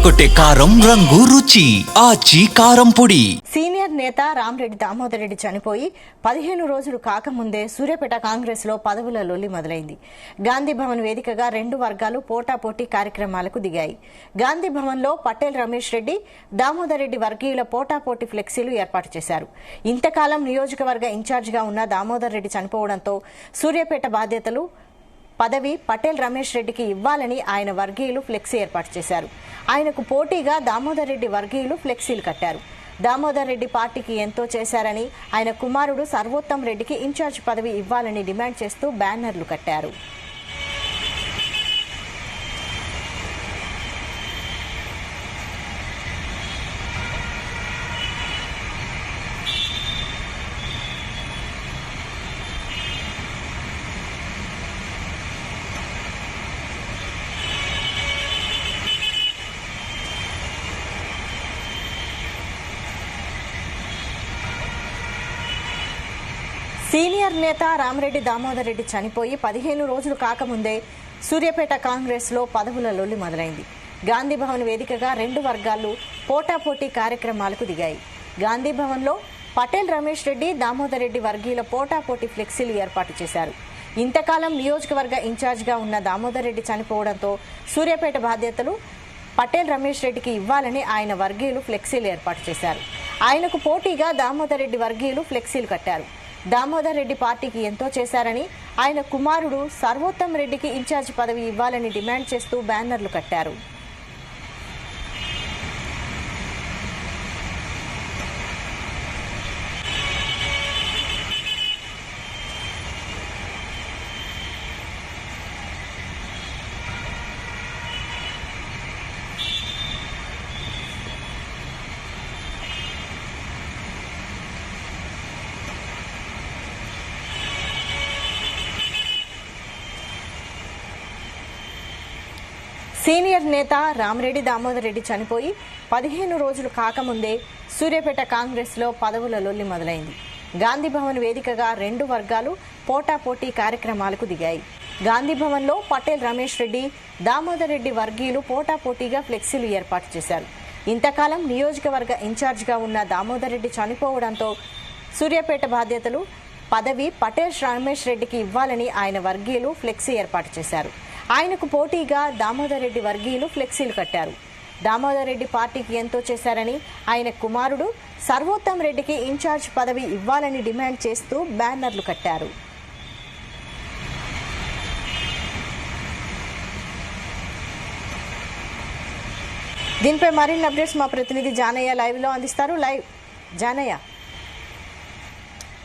అదరగొట్టే కారం రంగు రుచి ఆచి కారం పొడి. సీనియర్ నేత రామరెడ్డి దామోదర్ రెడ్డి చనిపోయి 15 రోజులు కాకముందే సూర్యాపేట కాంగ్రెస్ లో పదవుల లొల్లి మొదలైంది. గాంధీ భవన్ వేదికగా రెండు వర్గాలు పోటాపోటీ కార్యక్రమాలకు దిగాయి. గాంధీ భవన్ లో పటేల్ రమేష్ రెడ్డి, దామోదర్ రెడ్డి వర్గీయుల పోటాపోటీ ఫ్లెక్సీలు ఏర్పాటు చేశారు. ఇంతకాలం నియోజకవర్గ ఇన్ఛార్జిగా ఉన్న దామోదర్ రెడ్డి చనిపోవడంతో సూర్యాపేట బాధ్యతలు పదవి పటేల్ రమేష్ రెడ్డికి ఇవ్వాలని ఆయన వర్గీయులు ఫ్లెక్సీ ఏర్పాటు చేశారు. ఆయనకు పోటీగా దామోదర్ రెడ్డి వర్గీయులు ఫ్లెక్సీలు కట్టారు. దామోదర్ రెడ్డి పార్టీకి ఎంతో చేశారని ఆయన కుమారుడు సర్వోత్తం రెడ్డికి ఇన్ఛార్జ్ పదవి ఇవ్వాలని డిమాండ్ చేస్తూ బ్యానర్లు కట్టారు. సీనియర్ నేత రామరెడ్డి దామోదర్ రెడ్డి చనిపోయి 15 రోజులు కాకముందే సూర్యాపేట కాంగ్రెస్ లో పదవుల లొల్లి మొదలైంది. గాంధీ భవన్ వేదికగా రెండు వర్గాలు పోటాపోటీ కార్యక్రమాలకు దిగాయి. గాంధీ భవన్ లో పటేల్ రమేష్ రెడ్డి, దామోదర్ రెడ్డి వర్గీయుల పోటాపోటీ ఫ్లెక్సీలు ఏర్పాటు చేశారు. ఇంతకాలం నియోజకవర్గ ఇన్ఛార్జిగా ఉన్న దామోదర్ రెడ్డి చనిపోవడంతో సూర్యాపేట బాధ్యతలు పటేల్ రమేష్ రెడ్డికి ఇవ్వాలని ఆయన వర్గీయులు ఫ్లెక్సీలు ఏర్పాటు చేశారు. ఆయనకు పోటీగా దామోదర్ రెడ్డి వర్గీయులు ఫ్లెక్సీలు కట్టారు. దామోదర్ రెడ్డి పార్టీకి ఎంతో చేశారని ఆయన కుమారుడు సర్వోత్తం రెడ్డికి ఇన్ఛార్జ్ పదవి ఇవ్వాలని డిమాండ్ చేస్తూ బ్యానర్లు కట్టారు. సీనియర్ నేత రామరెడ్డి దామోదర్ రెడ్డి చనిపోయి 15 రోజులు కాకముందే సూర్యాపేట కాంగ్రెస్ లో పదవుల లొల్లి మొదలైంది. గాంధీ భవన్ వేదికగా రెండు వర్గాలు పోటాపోటీ కార్యక్రమాలకు దిగాయి. గాంధీ భవన్ లో పటేల్ రమేష్ రెడ్డి, దామోదర్ రెడ్డి వర్గీయులు పోటాపోటీగా ఫ్లెక్సీలు ఏర్పాటు చేశారు. ఇంతకాలం నియోజకవర్గ ఇన్ఛార్జిగా ఉన్న దామోదర్ రెడ్డి చనిపోవడంతో సూర్యాపేట బాధ్యతలు పదవి పటేల్ రమేష్ రెడ్డికి ఇవ్వాలని ఆయన వర్గీయులు ఫ్లెక్సీ ఏర్పాటు చేశారు. ఆయనకు పోటీగా దామోదర్ రెడ్డి వర్గీయులు ఫ్లెక్సీలు కట్టారు. దామోదర్ రెడ్డి పార్టీకి ఎంతో చేశారని ఆయన కుమారుడు సర్వోత్తం రెడ్డికి ఇన్ఛార్జ్ పదవి ఇవ్వాలని డిమాండ్ చేస్తూ బ్యానర్లు కట్టారు. దీనిపై మరిన్ని అప్డేట్స్ మా ప్రతినిధి జానయ్య లైవ్ లో అందిస్తారు. లైవ్ జానయ్య.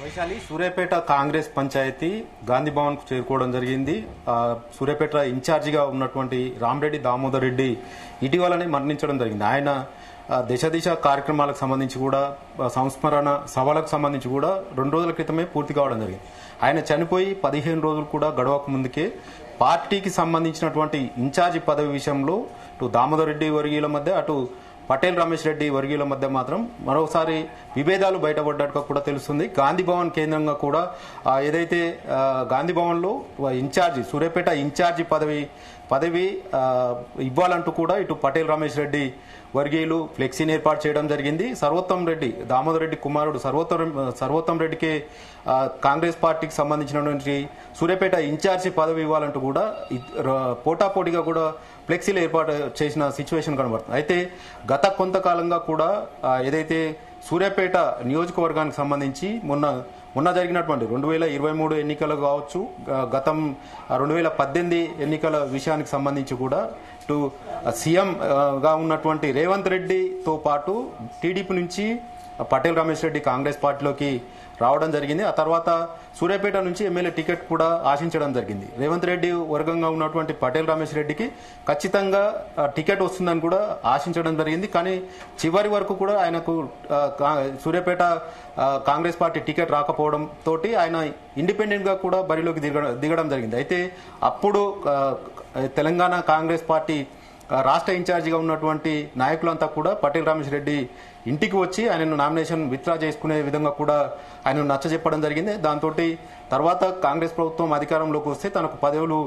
వైశాలి, సూర్యాపేట కాంగ్రెస్ పంచాయతీ గాంధీ భవన్ కు చేరుకోవడం జరిగింది. సూర్యాపేట ఇన్ఛార్జిగా ఉన్నటువంటి రామరెడ్డి దామోదర్ రెడ్డి ఇటీవలనే మరణించడం జరిగింది. ఆయన దిశ కార్యక్రమాలకు సంబంధించి కూడా, సంస్మరణ సభలకు సంబంధించి కూడా 2 రోజుల క్రితమే పూర్తి కావడం జరిగింది. ఆయన చనిపోయి 15 రోజులు కూడా గడవక ముందుకే పార్టీకి సంబంధించినటువంటి ఇన్ఛార్జి పదవి విషయంలో ఇటు దామోదర్ రెడ్డి వర్గీయుల మధ్య, అటు పటేల్ రమేష్ రెడ్డి వర్గీయుల మధ్య మాత్రం మరోసారి విభేదాలు బయటపడ్డట్టుగా కూడా తెలుస్తుంది. గాంధీ భవన్ కేంద్రంగా కూడా ఏదైతే గాంధీ భవన్ లో ఇన్ఛార్జి సూర్యాపేట ఇన్ఛార్జి పదవి ఇవ్వాలంటూ కూడా ఇటు పటేల్ రమేష్ రెడ్డి వర్గీయులు ఫ్లెక్సీని ఏర్పాటు చేయడం జరిగింది. సర్వోత్తం రెడ్డి, దామోదర్ రెడ్డి కుమారుడు సర్వోత్తం రెడ్డికి కాంగ్రెస్ పార్టీకి సంబంధించినటువంటి సూర్యాపేట ఇన్ఛార్జి పదవి ఇవ్వాలంటూ కూడా పోటాపోటీగా కూడా ఫ్లెక్సీలు ఏర్పాటు చేసిన సిచ్యువేషన్ కనబడుతుంది. అయితే గత కొంతకాలంగా కూడా ఏదైతే సూర్యాపేట నియోజకవర్గానికి సంబంధించి మొన్న జరిగినటువంటి 2023 ఎన్నికలు కావచ్చు, గతం 2018 ఎన్నికల విషయానికి సంబంధించి కూడా ఇటు సీఎం గా ఉన్నటువంటి రేవంత్ రెడ్డితో పాటు టీడీపీ నుంచి పటేల్ రమేష్ రెడ్డి కాంగ్రెస్ పార్టీలోకి రావడం జరిగింది. ఆ తర్వాత సూర్యాపేట నుంచి ఎమ్మెల్యే టికెట్ కూడా ఆశించడం జరిగింది. రేవంత్ రెడ్డి వర్గంగా ఉన్నటువంటి పటేల్ రమేష్ రెడ్డికి ఖచ్చితంగా టికెట్ వస్తుందని కూడా ఆశించడం జరిగింది. కానీ చివరి వరకు కూడా ఆయనకు సూర్యాపేట కాంగ్రెస్ పార్టీ టికెట్ రాకపోవడం తోటి ఆయన ఇండిపెండెంట్ గా కూడా బరిలోకి దిగడం జరిగింది. అయితే అప్పుడు తెలంగాణ కాంగ్రెస్ పార్టీ రాష్ట్ర ఇన్ఛార్జిగా ఉన్నటువంటి నాయకులంతా కూడా పటేల్ రమేష్ రెడ్డి ఇంటికి వచ్చి ఆయనను నామినేషన్ విత్డ్రా చేసుకునే విధంగా కూడా ఆయనను నచ్చజెప్పడం జరిగింది. దాంతో తర్వాత కాంగ్రెస్ ప్రభుత్వం అధికారంలోకి వస్తే తనకు పదవులు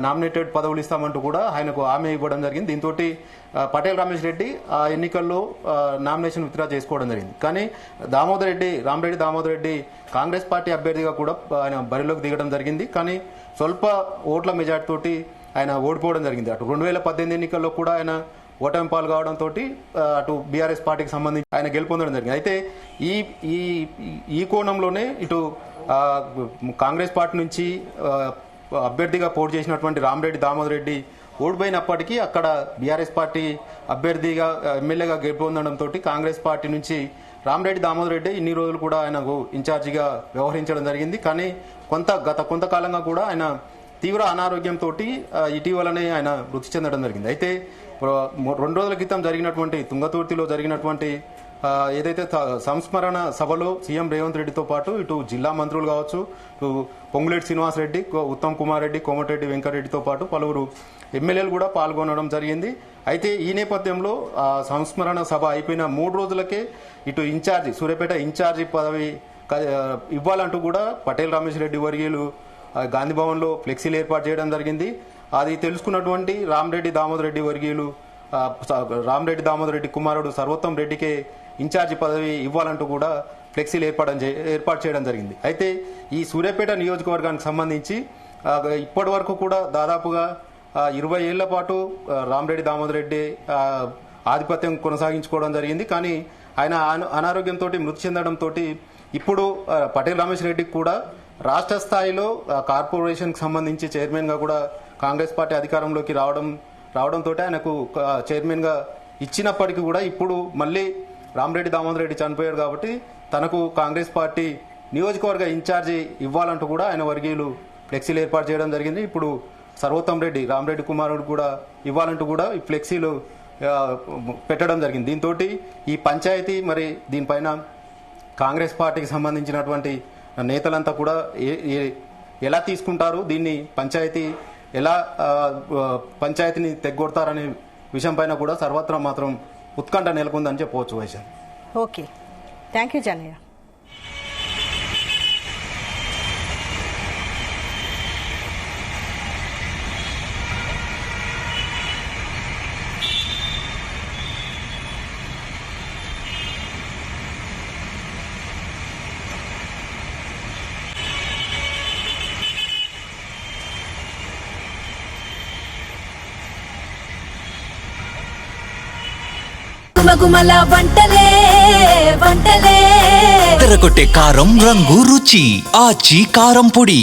నామినేటెడ్ పదవులు ఇస్తామంటూ కూడా ఆయనకు హామీ ఇవ్వడం జరిగింది. దీంతో పటేల్ రమేష్ రెడ్డి ఆ ఎన్నికల్లో నామినేషన్ విత్డ్రా చేసుకోవడం జరిగింది. కానీ రామరెడ్డి దామోదర్ రెడ్డి కాంగ్రెస్ పార్టీ అభ్యర్థిగా కూడా ఆయన బరిలోకి దిగడం జరిగింది. కానీ స్వల్ప ఓట్ల మెజార్టీ తోటి ఆయన ఓడిపోవడం జరిగింది. అటు 2018 ఎన్నికల్లో కూడా ఆయన ఓటమి పాలు కావడంతో అటు బీఆర్ఎస్ పార్టీకి సంబంధించి ఆయన గెలుపొందడం జరిగింది. అయితే ఈ కోణంలోనే ఇటు కాంగ్రెస్ పార్టీ నుంచి అభ్యర్థిగా పోటీ చేసినటువంటి రామరెడ్డి దామోదర్ రెడ్డి ఓడిపోయినప్పటికీ అక్కడ బీఆర్ఎస్ పార్టీ అభ్యర్థిగా ఎమ్మెల్యేగా గెలుపొందడంతో కాంగ్రెస్ పార్టీ నుంచి రామరెడ్డి దామోదర్ రెడ్డి ఇన్ని రోజులు కూడా ఆయనకు ఇన్ఛార్జిగా వ్యవహరించడం జరిగింది. కానీ గత కొంతకాలంగా కూడా ఆయన తీవ్ర అనారోగ్యంతో ఇటీవలనే ఆయన మృతి చెందడం జరిగింది. అయితే 2 రోజుల క్రితం జరిగినటువంటి తుంగతుర్తిలో జరిగినటువంటి ఏదైతే సంస్మరణ సభలో సీఎం రేవంత్ రెడ్డితో పాటు ఇటు జిల్లా మంత్రులు కావచ్చు, ఇటు పొంగులేటి శ్రీనివాస్ రెడ్డి, ఉత్తమ్ కుమార్ రెడ్డి, కోమటిరెడ్డి వెంకటరెడ్డితో పాటు పలువురు ఎమ్మెల్యేలు కూడా పాల్గొనడం జరిగింది. అయితే ఈ నేపథ్యంలో సంస్మరణ సభ అయిపోయిన 3 రోజులకే ఇటు సూర్యాపేట ఇన్ఛార్జి పదవి ఇవ్వాలంటూ కూడా పటేల్ రమేష్ రెడ్డి వర్గీయులు గాంధీ భవన్ లో ఫ్లెక్సీలు ఏర్పాటు చేయడం జరిగింది. అది తెలుసుకున్నటువంటి రామరెడ్డి దామోదర్ రెడ్డి వర్గీయులు రామరెడ్డి దామోదర్ రెడ్డి కుమారుడు సర్వోత్తం రెడ్డికే ఇన్ఛార్జి పదవి ఇవ్వాలంటూ కూడా ఫ్లెక్సీలు ఏర్పాటు చేయడం జరిగింది. అయితే ఈ సూర్యాపేట నియోజకవర్గానికి సంబంధించి ఇప్పటి వరకు కూడా దాదాపుగా 20 ఏళ్ల పాటు రామరెడ్డి దామోదర్ రెడ్డి ఆధిపత్యం కొనసాగించుకోవడం జరిగింది. కానీ ఆయన అనారోగ్యంతో మృతి చెందడంతో ఇప్పుడు పటేల్ రమేష్ రెడ్డికి కూడా రాష్ట్ర స్థాయిలో కార్పొరేషన్ కి సంబంధించి చైర్మన్ గా కూడా కాంగ్రెస్ పార్టీ అధికారంలోకి రావడంతో ఆయనకు చైర్మన్ గా ఇచ్చినప్పటికీ కూడా ఇప్పుడు మళ్ళీ రామరెడ్డి దామోదర్ రెడ్డి చనిపోయాడు కాబట్టి తనకు కాంగ్రెస్ పార్టీ నియోజకవర్గ ఇన్ఛార్జి ఇవ్వాలంటూ కూడా ఆయన వర్గీయులు ఫ్లెక్సీలు ఏర్పాటు చేయడం జరిగింది. ఇప్పుడు సర్వోత్తం రెడ్డి రామరెడ్డి కుమారుడు కూడా ఇవ్వాలంటూ కూడా ఈ ఫ్లెక్సీలు పెట్టడం జరిగింది. దీంతో ఈ పంచాయతీ మరి దీనిపైన కాంగ్రెస్ పార్టీకి సంబంధించినటువంటి నేతలంతా కూడా ఎలా తీసుకుంటారు, దీన్ని పంచాయతీని తెగ్గొడతారనే విషయం పైన కూడా సర్వత్రా మాత్రం ఉత్కంఠ నెలకొందని చెప్పవచ్చు. Vaishali. Okay, thank you Janayya. గుమగుమల వంటలే తెరకొట్టే కారం రంగు రుచి ఆచి కారం పొడి.